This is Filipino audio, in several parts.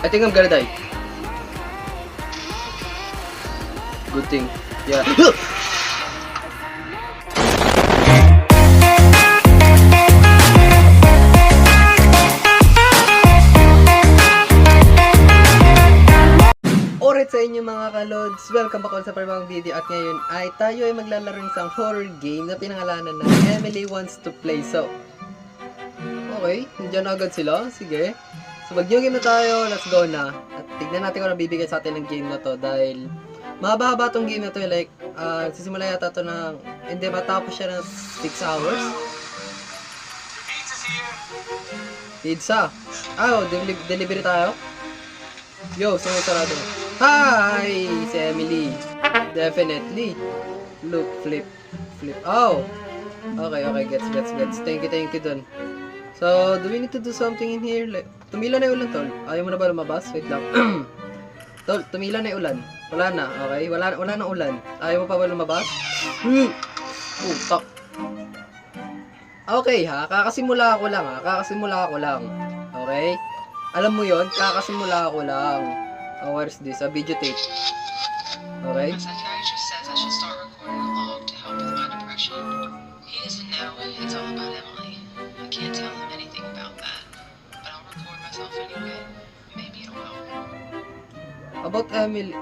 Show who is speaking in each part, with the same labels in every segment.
Speaker 1: I think I'm gonna die. Good thing. Yeah. Alright sa inyo mga kalods, welcome back ulit sa panibagong video at ngayon ay tayo ay maglalaro ng isang horror game na pinangalanan na Emily Wants to Play. So, okay, nandiyan agad sila, sige. So mag-new game na tayo, let's go na. At tignan natin kung ano bibigay sa atin ng game na to dahil mahaba-haba tong game na to, like, sisimula yata to ng, hindi matapos siya ng 6 hours. Pizza! Oh, delivery tayo? Yo, sino yung sarado? Hi! Si Emily. Definitely. Look, flip. Oh! Okay, gets. Thank you dun. So, do we need to do something in here? Like, tumila na yung ulan, tol. Ayaw mo na ba lumabas? Wait lang. Tol, tumila na yung ulan. Wala na, okay? Wala na ulan. Ayaw mo pa ba lumabas? Putak. Okay ha, kakasimula ako lang. Okay? Alam mo yon, kakasimula ako lang. Oh, what is this? A videotape. Okay?
Speaker 2: My psychiatrist says I should start recording a log to help with my depression. He doesn't know it's all about Emily. I can't tell him anything about that. But I'll record myself anyway. Maybe it'll help.
Speaker 1: About Emily.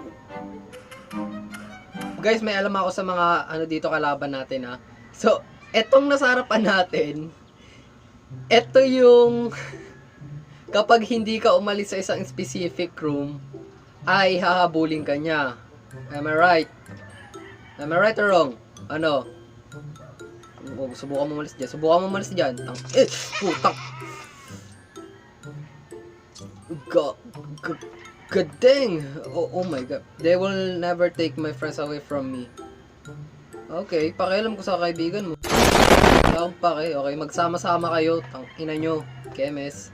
Speaker 1: Guys, may alam ako sa mga ano dito kalaban natin ha. So, etong nasa harapan natin, eto yung kapag hindi ka umalis sa isang specific room, ay hahabulin ka niya. Am I right? Am I right or wrong? Ano? Subukan mo umalis dyan. Putang. God dang. Oh my god. They will never take my friends away from me. Okay, pakialam ko sa kaibigan mo. Okay, magsama-sama kayo. Tangina nyo. Kemes.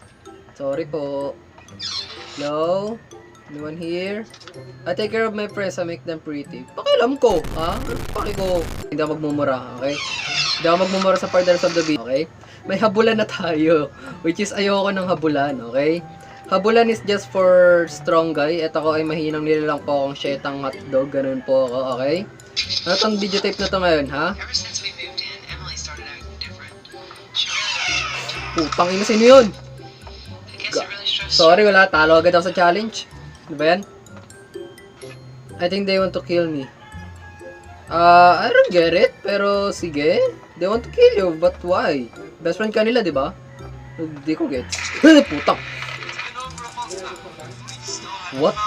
Speaker 1: Sorry po. Hello? Anyone here? I take care of my friends. I make them pretty. Pakialam ko, ha? Paki ko. Hindi ako magmumura, okay? Hindi ako magmumura sa partners of the video, okay? May habulan na tayo. Which is ayoko ng habulan, okay? Habulan is just for strong guy. At ako ay mahinang nilalang po akong shetang hotdog. Ganun po ako, okay? Ano tong videotape na to ngayon, ha?
Speaker 2: Ever since we moved in, Emily started acting different.
Speaker 1: Putang ina, sino yun?
Speaker 2: I guess it really stressed
Speaker 1: Sorry, wala. Talo agad ako sa challenge. Ano ba yan? I think they want to kill me. I don't get it. Pero sige. They want to kill you. But why? Best friend ka nila, di ba? Hindi ko get. Putang. What?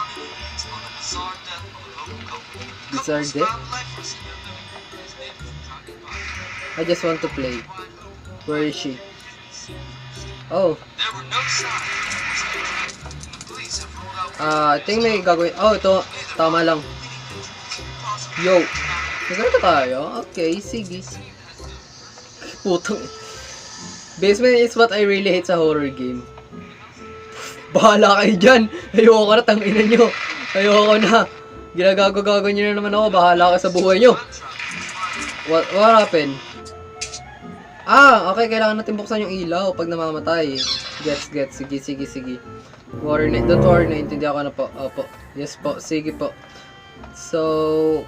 Speaker 1: Deserved it? I just want to play. Where is she? Oh. I think may gagawin. Oh, ito. Tama lang. Yo. Nagkano tayo? Okay, sige. Putang. Basement is what I really hate sa horror game. Bahala kayo dyan. Ayoko na, tanginan nyo. Ayoko na. Ginagago-gago nyo na naman ako. Bahala ka sa buhay nyo. What happened? Okay. Kailangan natin buksan yung ilaw pag namamatay. Gets. Sige. Don't worry, naintindihan ko na po. Opo. Yes po. Sige po. So,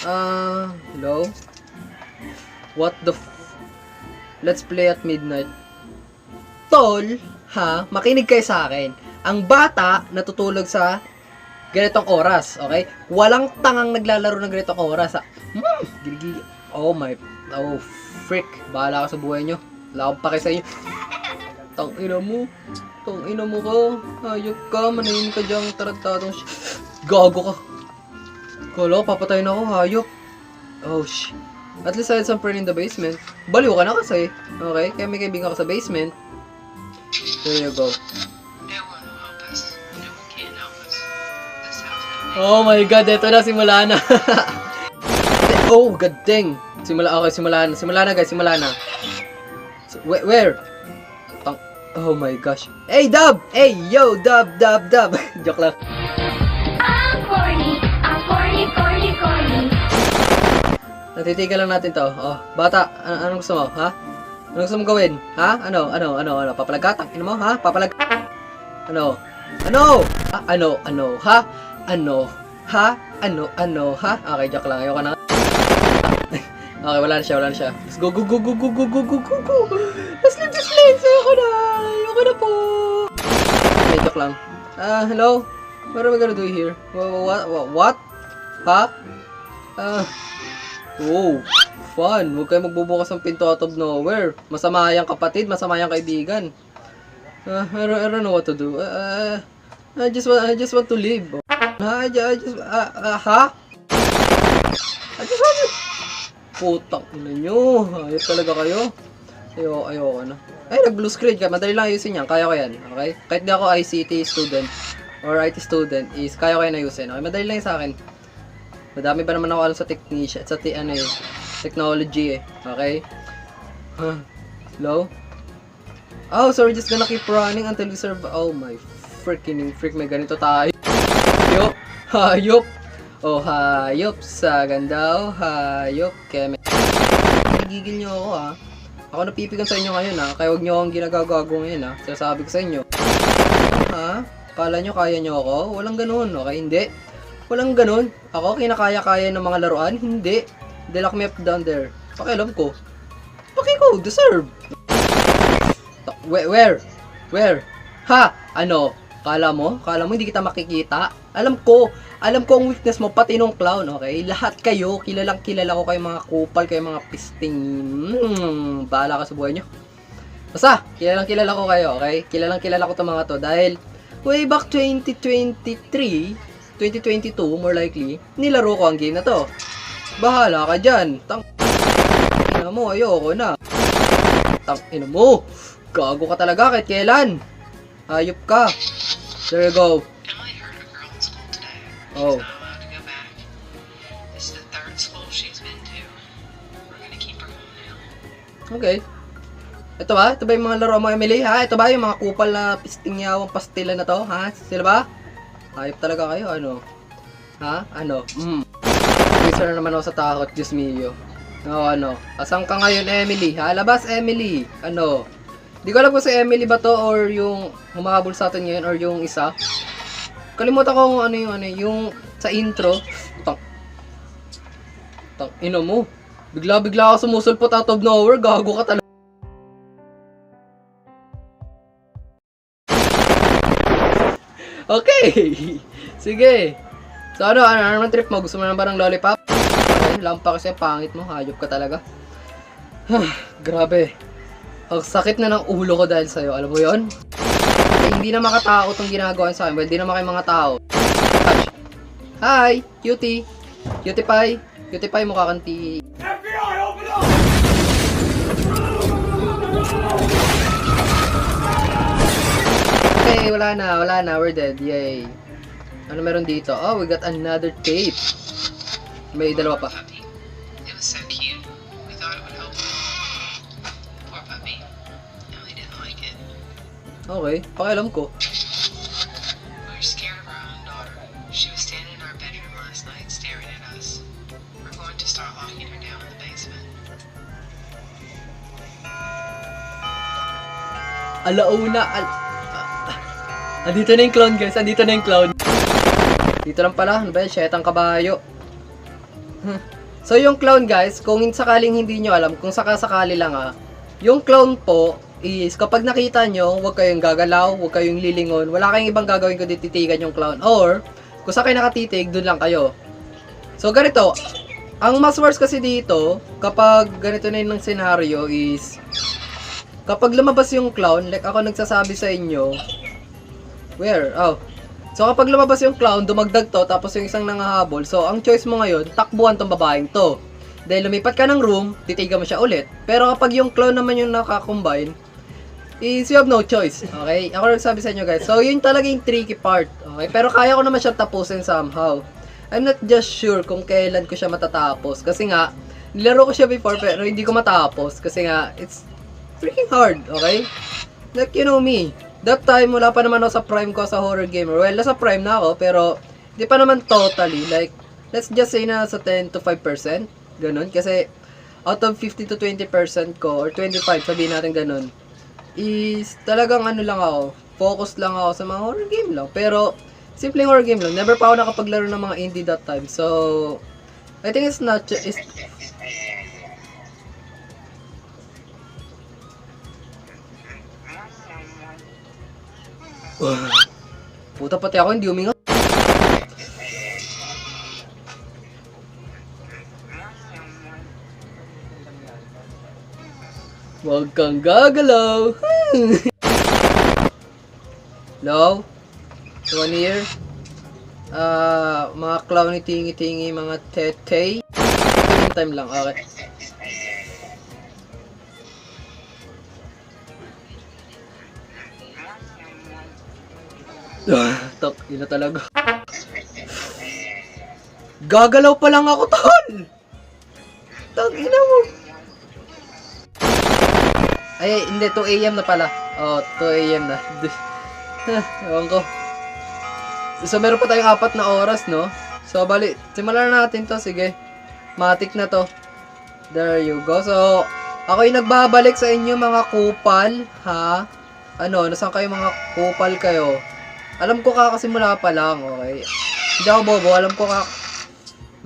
Speaker 1: hello? What the Let's play at midnight. Tol, ha? Makinig kayo sa akin. Ang bata natutulog sa ganitong oras, okay? Walang tangang naglalaro ng ganitong oras, ha? Giligi. Oh, frick. Bahala ka sa buhay nyo. Wala akong pake sa inyo. Tangina mo ka. Hayop ka. Manayin ka dyan. Tarantadong gago ka. Kala ko, papatayin ako. Hayop. Oh, shit. At least I had some friend in the basement. Baliw ka na kasi. Okay? Kaya may kaibigan ka sa basement. There you go. Oh my god, eto na, simula na. Oh, god dang. Simula na guys, simula na. So, where? Oh my gosh. Hey, Dub! Hey, yo, Dub. Joke lang.
Speaker 3: I'm corny.
Speaker 1: Natitigan lang natin to. Oh, bata, anong gusto mo, ha? Anong gusto mong gawin? Ha? Ano? Papalag ka? Tangin mo, ha? Papalag. Ano? Ano? Ano? Ha? Ano? Ha? Ano? Ha? Okay, joke lang. Ayoko na. Okay, wala na siya. Let's go. Let's leave this place. Ayoko na po. Okay, joke lang. Hello? What are we gonna do here? What? Ha? Oh, fun. Huwag kayo magbubukas ng pinto out of nowhere. Masama yung kapatid, masama yung kaibigan. I don't know what to do. I just want to live. Ha? I just want to... Putang ina nyo. Ayop talaga kayo. Ayoko na. Ay, nag-blue screen ka. Madali lang ayusin yan. Kaya ko yan. Okay? Kahit di ako ICT student or IT student is kaya ko yan ayusin. Okay? Madali lang yan sa akin. Madami ba naman ako alam sa technology eh. Okay? Hello? Oh, so we're just gonna keep running until we serve. Oh my freaking freak. May ganito tayo. Hayop. Oh, hayop. Sa ganda. Oh, hayop. Kaya may... Nagigil nyo ako ha. Ako napipigan sa inyo ngayon ha. Kaya huwag nyo akong ginagagago ngayon ha. Sinasabi ko sa inyo. Ha? Kala nyo kaya nyo ako? Walang ganun. Okay? Hindi. Walang ganun. Ako kinakaya-kaya ng mga laruan? Hindi. They lock me up down there. Pakialam ko. Pakiko. Deserve. Where? Ha? Ano? Kala mo hindi kita makikita? Alam ko ang weakness mo, pati nung clown, okay? Lahat kayo, kilala ko kayo mga kupal, kayo mga pisting. Bahala ka sa buhay nyo. Basta, kilala ko kayo, okay? Kilala ko itong mga to dahil way back 2023, 2022, more likely, nilaro ko ang game na to. Bahala ka dyan. Ina mo, ayoko na. Ina mo, gago ka talaga kahit kailan. Hayop ka. There you go.
Speaker 2: Emily heard a girl in school today.
Speaker 1: Oh.
Speaker 2: She's not allowed to go back. This is the third school she's been to. We're gonna keep her home now.
Speaker 1: Okay. Ito ba yung mga laro mo, Emily? Ha? Ito ba yung mga kupal na pistingyawang pastila na to? Ha? Sila ba? Hayop talaga kayo, ano? Ha? Ano? Isa na naman ako sa takot, Diyos mio. Ano? Asan ka ngayon, Emily? Ha? Labas, Emily. Ano? Di ko alam kung si Emily ba to or yung humahabol sa atin ngayon or yung isa. Kalimutan ko kung yung sa intro. Ino mo. Bigla ako sumusulpot out of nowhere. Gago ka talaga. Okay. Sige. So ano naman trip mo? Gusto mo naman ba ng lollipop? Okay, lampa kasi pangit mo. Hayop ka talaga. Grabe. Ang sakit na ng ulo ko dahil sa'yo. Alam mo yon? Eh, hindi na makatao itong ginagawa sa akin. Well, hindi na kayo mga tao. Hi! Cutie! Cutie pie! Cutie pie mukha kang FBI! Open up! Okay, wala na. We're dead. Yay. Ano meron dito? Oh, we got another tape. May dalawa pa.
Speaker 2: Puppy. It was so cute. We thought it would help. Poor puppy. Emily didn't like it.
Speaker 1: Okay, pakialam ko.
Speaker 2: We were scared of our own daughter. She was standing in our bedroom last night staring at us. We're going to start locking her down in the basement.
Speaker 1: Alauna, andito na yung clown guys, andito na yung clown. Dito lang pala, ano ba yan? Shetang kabayo. So yung clown guys, kung sakaling hindi nyo alam, kung sakasakali lang yung clown po is kapag nakita nyo, huwag kayong gagalaw, huwag kayong lilingon, wala kayong ibang gagawin kundi titigan yung clown. Or, kung sa kayo nakatitig, dun lang kayo. So ganito, ang mas worst kasi dito, kapag ganito na yung scenario is, kapag lumabas yung clown, like ako nagsasabi sa inyo, where? Oh. So kapag lumabas yung clown, dumagdag to, tapos yung isang nangahabol. So ang choice mo ngayon, takbuhan tong babaeng to. Dahil lumipat ka ng room, titigan mo siya ulit. Pero kapag yung clown naman yung nakakombine, is you have no choice. Okay? Ako nagsabi sa inyo guys. So yun talaga yung tricky part. Okay? Pero kaya ko naman siya tapusin somehow. I'm not just sure kung kailan ko siya matatapos. Kasi nga, nilaro ko siya before pero hindi ko matapos. Kasi nga, it's freaking hard. Okay? Like you know me. That time, wala pa naman ako sa prime ko sa horror gamer. Well, nasa prime na ako, pero hindi pa naman totally. Like, let's just say na sa 10 to 5%. Ganun. Kasi, out of 50 to 20% ko, or 25, sabihin natin ganun, is talagang ano lang ako. focus lang ako sa mga horror game lang. Pero, simpleng horror game lang. Never pa ako nakapaglaro ng mga indie that time. So, I think it's not just... Puta, pati ako hindi uminga. Huwag kang gagalaw. Hello? One year? Mga clowny tingi-tingi, mga tete. Time lang, okay. Tok, yun na talaga. Gagalaw pa lang ako, tol! Tangina mo. Ay, hindi, 2 AM na pala. Oh, 2 AM na. Ewan ko. So, meron pa tayong 4 na oras, no? So, bali, simulan na natin to. Sige. Matik na to. There you go. So, ako'y nagbabalik sa inyo, mga kupal. Ha? Ano, nasaan kayo, mga kupal kayo? Alam ko kakasimula pa lang, okay? Hindi ako bobo, alam ko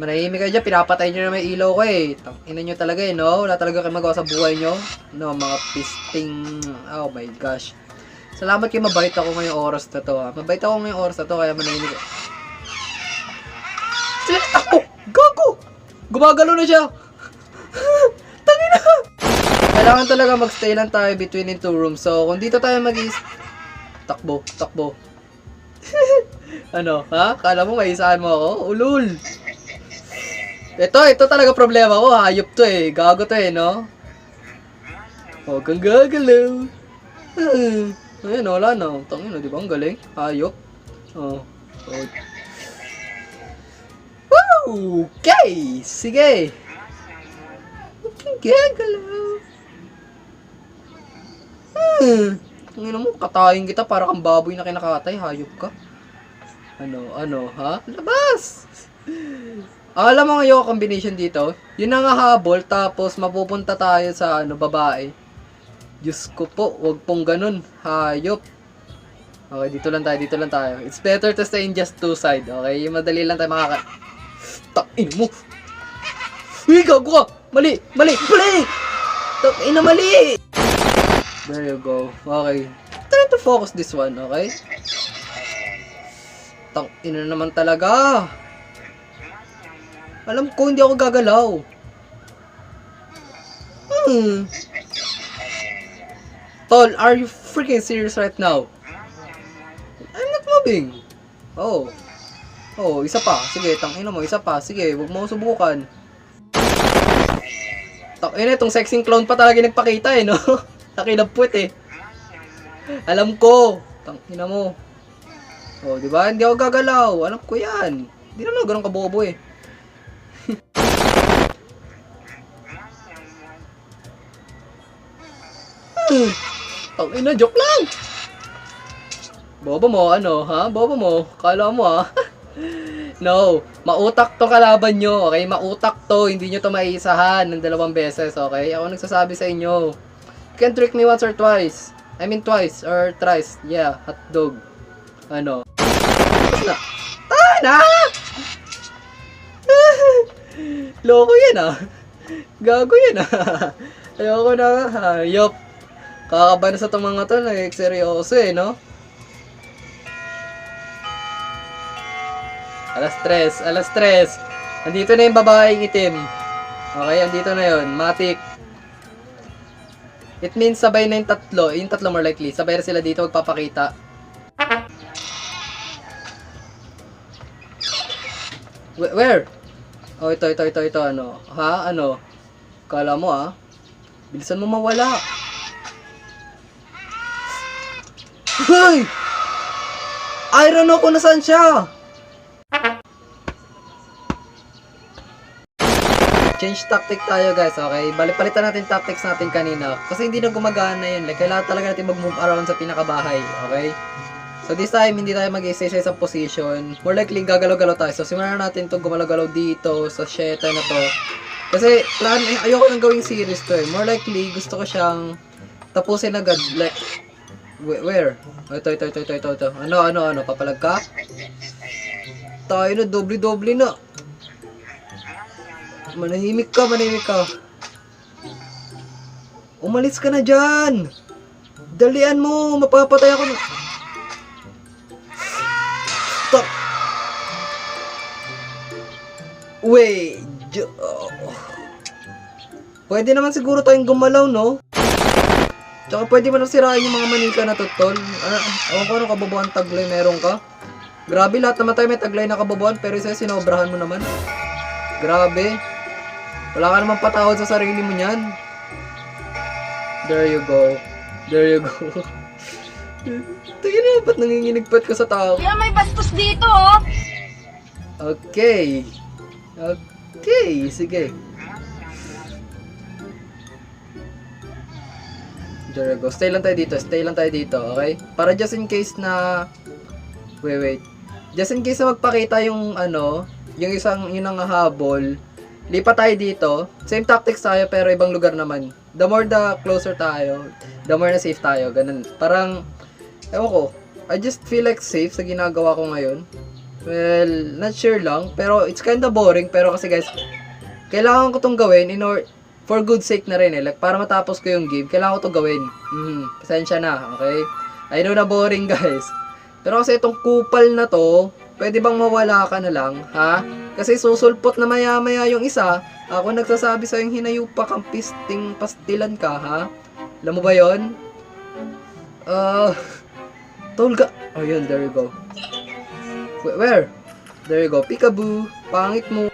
Speaker 1: manahimik kayo dyan, pinapatay nyo na may ilaw ko eh. Tangina nyo talaga eh, no? Wala talaga kayo magawa sa buhay nyo. No, mga pisting... Oh my gosh. Salamat kayo, mabait ako ngayong oras na to, ha? Mabait ako ngayong oras na to, kaya manahimik. Ako! Gago! Gumagalo na siya! Tangina! Kailangan talaga magstay lang tayo between the 2 rooms. So, kung dito tayo takbo, takbo. Ano, ha? Kala mo maisahan mo ako? Ulul! Ito talaga problema ko. Hayop to eh. Gago to eh, no? Huwag kang gagalaw. Ayun, wala na. Tangina, di ba? Ang galing. Hayop. Oh. Okay! Sige! Huwag kang gagalaw. Tangina mo, katayin kita para kang baboy na kinakatay. Hayop ka. Ano, ha? Labas! Alam mo ngayon combination dito? Yun ang habol, tapos mapupunta tayo sa babae. Diyos ko po, wag pong ganun. Hayop. Okay, dito lang tayo. It's better to stay in just 2 side, okay? Madali lang tayo Takin mo! Uy, gago ka! Mali! Takin na mali! There you go. Okay. Try to focus this one, okay? Takin na naman talaga! Alam ko, hindi ako gagalaw. Tol, are you freaking serious right now? I'm not moving. Oh, isa pa. Sige, tangina mo, isa pa. Sige, huwag mo subukan. Tangina, itong sexing clown pa talaga nagpakita eh, no? Nakinabput eh. Alam ko. Tangina mo. Oh, di ba? Hindi ako gagalaw. Alam ko yan. Hindi naman ganun kabobo eh. Tangina, joke lang. Bobo mo, ha? Bobo mo. Kala mo, ha? No, mautak to kalaban nyo, okay? Mautak to, hindi nyo to maisahan ng 2 beses, okay? Ako nagsasabi sa inyo. You can trick me once or twice. I mean twice or thrice. Yeah, hotdog. Ano? Na. Na! Loko yan, Gago yan, Ayoko na, hayop. Kakabahan sa itong mga to, seryoso eh, no? Alas 3. Andito na yung babaeng itim. Okay, andito na yun. Matik. It means sabay na yung tatlo. Yung tatlo more likely. Sabay na sila dito magpapakita. Where? Oh, ito. Ano? Ha? Ano? Kala mo, bilisan mo mawala. Hoy! I don't know kung nasaan siya. Change tactic tayo guys, okay? Palitan natin tactics natin kanina. Kasi hindi na gumagana yun. Like, kailangan talaga natin mag-move around sa pinakabahay, okay? So this time, hindi tayo mag-i-stay sa isang position. More likely, gagalaw-galaw tayo. So simulan natin itong gumalaw-galaw dito, sa sheta na to. Kasi, ayoko nang gawing series to eh. More likely, gusto ko siyang tapusin agad. Like, Where? Ito. Ano? Papalag ka? Tayo na, doble na. Manahimik ka. Umalis ka na dyan. Dalian mo, mapapatay ako na. Stop. Wait. Pwede naman siguro tayong gumalaw, no? Tsaka pwede mo nang sirain yung mga manika na to, tol. Ewan ko anong kababuan taglay meron ka. Grabe, lahat naman tayo may taglay na kababuan, pero isa sinobrahan mo naman. Grabe. Wala ka naman patawad sa sarili mo niyan. There you go. Tingin na, ba't nanginginigpat ka sa tao?
Speaker 3: Kaya may bastos dito, oh!
Speaker 1: Okay, sige. There you go. Stay lang tayo dito, okay? Para just in case na... Wait. Just in case na magpakita yung yung ang habol, lipat tayo dito. Same tactics tayo pero ibang lugar naman. The more the closer tayo, the more na safe tayo. Ganun. Parang, ewan ko, I just feel like safe sa ginagawa ko ngayon. Well, not sure lang. Pero it's kinda boring. Pero kasi guys, kailangan ko tong gawin for good sake na rin eh. Like, para matapos ko yung game, kailangan ko tong gawin. Pasensya na, okay? I know na boring guys. Pero kasi itong kupal na to, pwede bang mawala ka na lang, ha? Kasi susulpot na maya-maya yung isa. Ako nagsasabi sa yung hinayupa kang pastilan ka, ha? Alam mo ba yun? Tolga. Oh, yun, there you go. Where? There you go. Peekaboo. Pangit mo.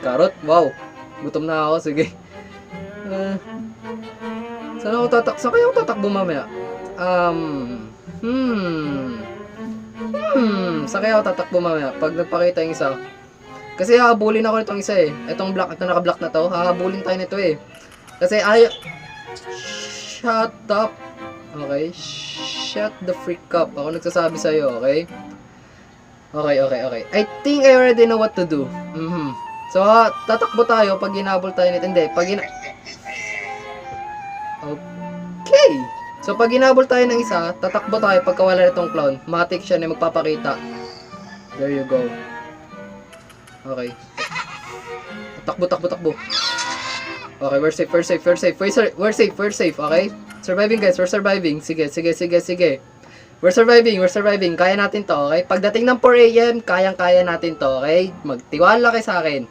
Speaker 1: Karot. Wow. Gutom na ako. Sige. Saan kaya ako tatakbo mamaya? Saan kaya ako tatakbo mamaya? Pag nagpakita yung isa. Kasi hahabulin ako nitong isa eh. Itong naka-block na to. Hahabulin tayo nito eh. Kasi shut up. Okay? Shut the freak up. Ako nagsasabi sa'yo, okay? Okay. I think I already know what to do. So, tatakbo tayo pag ginabol tayo nito. Hindi, Okay. So, pag ginabol tayo ng isa, tatakbo tayo pagka wala nitong clown. Matik siya na magpapakita. There you go. Okay. Takbo. Okay, we're safe, okay? Surviving guys, we're surviving. Sige. We're surviving. Kaya natin to, okay? Pagdating ng 4 AM, kayang-kaya natin to, okay? Magtiwala kayo sa akin.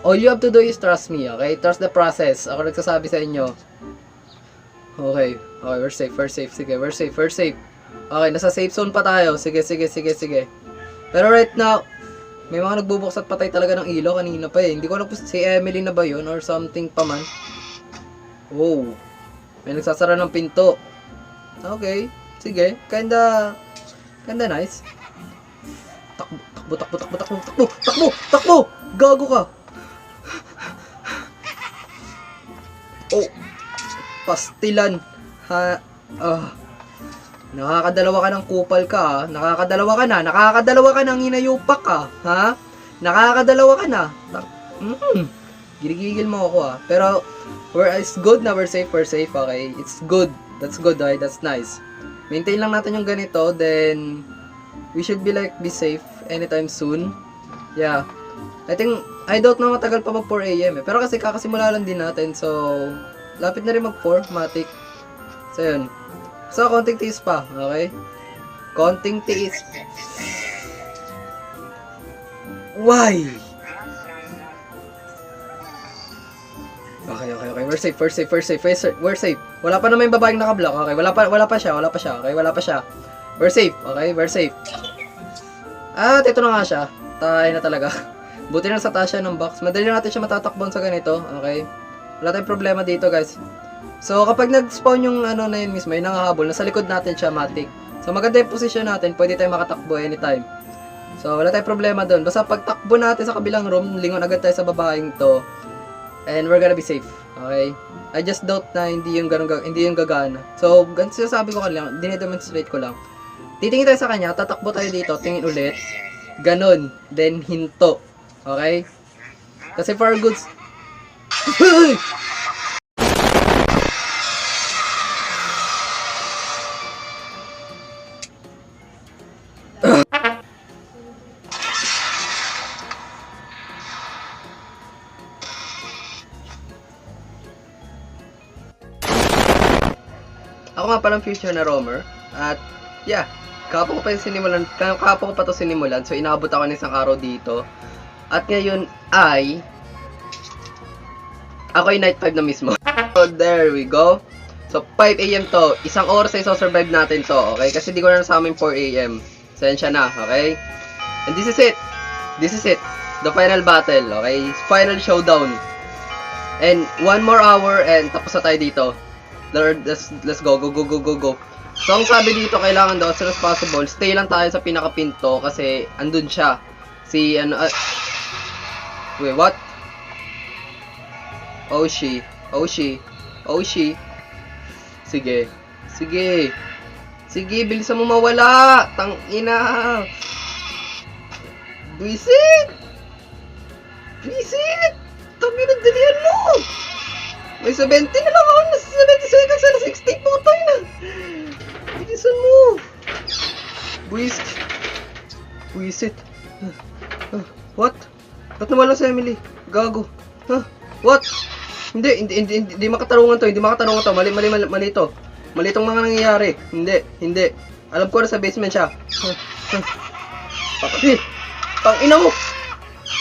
Speaker 1: All you have to do is trust me, okay? Trust the process. Ako nagsasabi sa inyo. Okay, we're safe. Sige, we're safe. Okay, nasa safe zone pa tayo. Sige. Pero right now, may mga nagbubuksan patay talaga ng ilaw kanina pa eh. Hindi ko alam kung si Emily na ba yun or something pa man. Oh, may nagsasara ng pinto. Okay, sige. Kinda nice. Takbo! Gago ka! Oh, pastilan. Nakakadalawa ka ng kupal ka, ha? Nakakadalawa ka ng hinayupak ka, ha? Nakakadalawa ka na. Ginigigil mo ako, ha? Pero, it's good na we're safe, okay? It's good. That's good, okay? That's nice. Maintain lang natin yung ganito, then, we should be safe anytime soon. Yeah. I doubt na matagal pa mag 4 AM, eh. Pero kasi kakasimula lang din natin, so, lapit na rin mag 4, matik. So, yun. So, konting tiis pa, okay? Konting tiis. Why? Okay. We're safe. Wala pa naman yung babaeng naka-block, okay? Wala pa siya, okay? Wala pa siya. We're safe, okay? We're safe. At ito na nga siya. Tayo na talaga. Buti na sa taas siya ng box. Madali natin siya matatakbon sa ganito, okay? Wala tayong problema dito, guys. So, kapag nag-spawn yung na yun mismo, yung nangahabol, nasa likod natin siya, matik. So, maganda yung position natin, pwede tayong makatakbo anytime. So, wala tayong problema doon. Basta pagtakbo natin sa kabilang room, lingon agad tayo sa babaeng to. And we're gonna be safe, okay? I just doubt na hindi yung gagana. So, ganito sabi ko lang, dinedemonstrate ko lang. Titingin tayo sa kanya, tatakbo tayo dito, tingin ulit. Ganon, then hinto. Okay? Kasi for goods... ako nga palang future na roamer. At, yeah, kapwa ko pa to sinimulan. So, inaabot ako ng isang araw dito. At ngayon ay, ako ay night 5 na mismo. So, there we go. So, 5 AM to. Isang oras ay survive natin to, okay? Kasi di ko na nasama yung 4 AM. Sensya na, okay? And this is it. This is it. The final battle, okay? Final showdown. And 1 more hour and tapos na tayo dito. Lord, let's go. Go. So, ang sabi dito, kailangan daw as soon as possible, stay lang tayo sa pinakapinto kasi andun siya. Si, ano, wait, what? Oh, she. Sige, bilisan mo mawala. Tangina. Buisit. Tangina, dalihan mo. May 70 na lang ako. Nasa 70 seconds na 60. Putay na. Bilisan mo. Buisit. What? Ba't nawala si Emily? Gago. What? Hindi makatarungan to. Mali to. Mali itong mga nangyayari. Hindi. Alam ko na sa basement siya. Pakati. Tangina mo.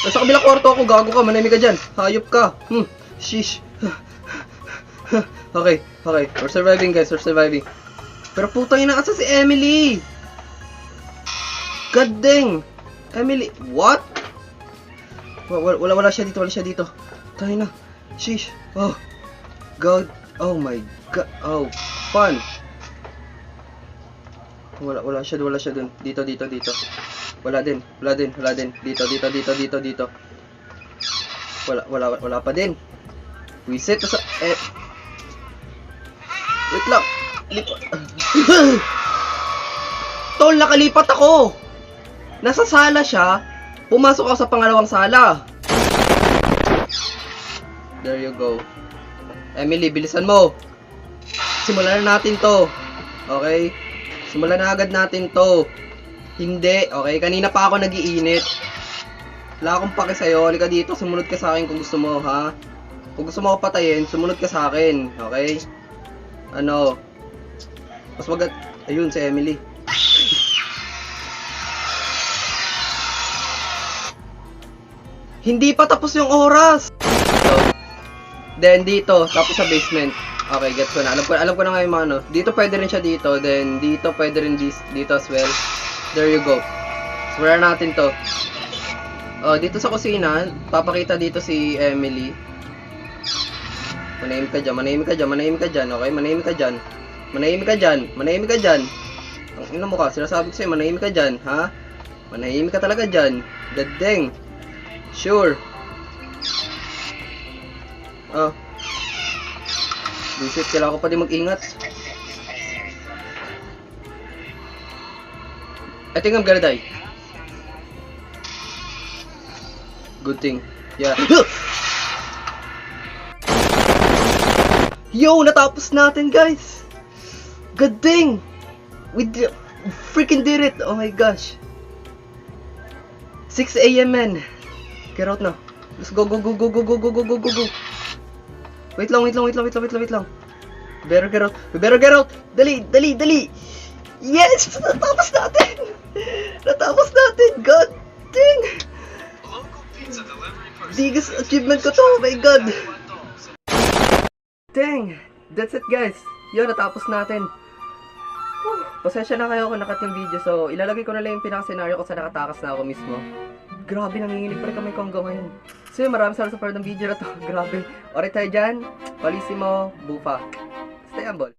Speaker 1: Nasa kabilang kwarto ako. Gago ka. Manahimik ka dyan. Hayop ka. Sheesh. Okay. We're surviving, guys. Pero putang ina asa si Emily. God dang. Emily. What? Wala siya dito. Tangina. Sheesh. Oh. God. Oh my God. Oh. Fun. Wala siya dun. Dito. Wala din. Dito. Wala pa din. Reset sa wait lang. Tol, nakalipat ako. Nasa sala siya. Pumasok ako sa pangalawang sala. There you go. Emily, bilisan mo. Simulan na natin to. Okay? Simulan na agad natin to. Hindi. Okay? Kanina pa ako nagiinit. Wala akong pake sa'yo. Halika dito. Sumunod ka sa akin kung gusto mo, ha? Kung gusto mo ako patayin, sumunod ka sa akin. Okay? Ano? Mas ayun, si Emily. Hindi pa tapos yung oras. So, then dito, tapos sa basement. Okay, gets ko na. Alam ko na nga yung mga ano. Dito pwede rin siya dito. Then dito pwede rin dito as well. There you go. Sumura natin to. Oh, dito sa kusina, papakita dito si Emily. Manahimik ka dyan. Okay, manahimik ka dyan. Ang ina mo ka, sinasabi ko sa'yo, manahimik ka dyan, ha? Manahimik ka talaga dyan. Dadeng. Sure. Visit, kailangan ko pa din mag-ingat. I think I'm gonna die. Good thing. Yeah. Yo, natapos natin, guys. Good thing. We freaking did it. Oh my gosh. 6 AM, man. Get out na. Let's go. Wait lang. Better get out. Dali. Yes! Natapos natin. God dang. Biggest achievement ko to. Oh my God. Dang. That's it, guys. Yun, natapos natin. Pasensya na kayo kung nakat yung video. So, ilalagay ko na lang yung pinaka-scenario kung saan nakatakas na ako mismo. Grabe, nanginginig pa rin kamay ko hanggang ngayon. So, yun, maraming salamat sa part ng video na to. Grabe. Alright tayo dyan. Balisimo, bufa. Stay humble.